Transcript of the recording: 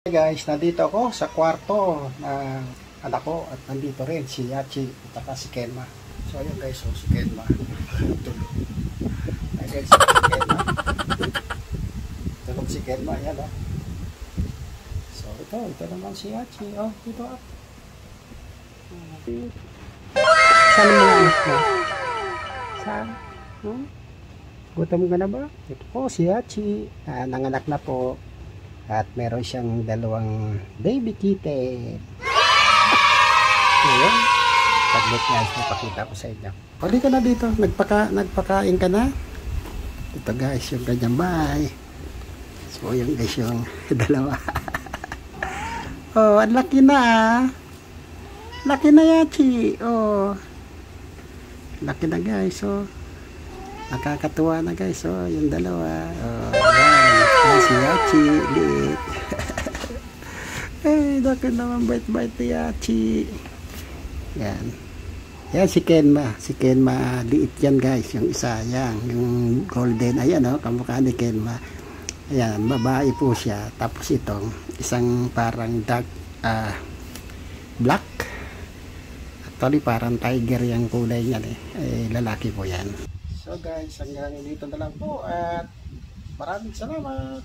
Hey guys, nandito ako sa kwarto ng anak ko at nandito rin si Yachi at si Kenma. So ayun guys, si Kenma tulog. Ay guys, si Kenma. Tulog si Kenma, yan o. So ito naman si Yachi. Oh, dito ah. Saan ang mga anak mo? Saan? Gutom ka na ba? Ito po si Yachi. Nanganak na po. At meron siyang dalawang baby kitten. Ayan. Saglit guys, napakita ko sa inyo. Pwede ka na dito. Nagpakain ka na. Ito guys, yung kanyang bahay. So yung guys, yung dalawa. Oh, ang laki na ah. Laki na Yachi. Oh. Laki na guys. Oh. Nakakatuwa na guys. Oh, yung dalawa. Oh, ayan. Si Yachi. Liit. Eh, dako naman bait-bait ni Yachi. Yan. Yan si Kenma. Si Kenma, liit yan guys. Yung isa, yan. Yung golden. Ayan o, kamukha ni Kenma. Ayan, babae po siya. Tapos itong isang parang dark black. Actually, parang tiger yung kulay niyan eh. Lalaki po yan. So guys, hanggang dito na lang po at maraming salamat.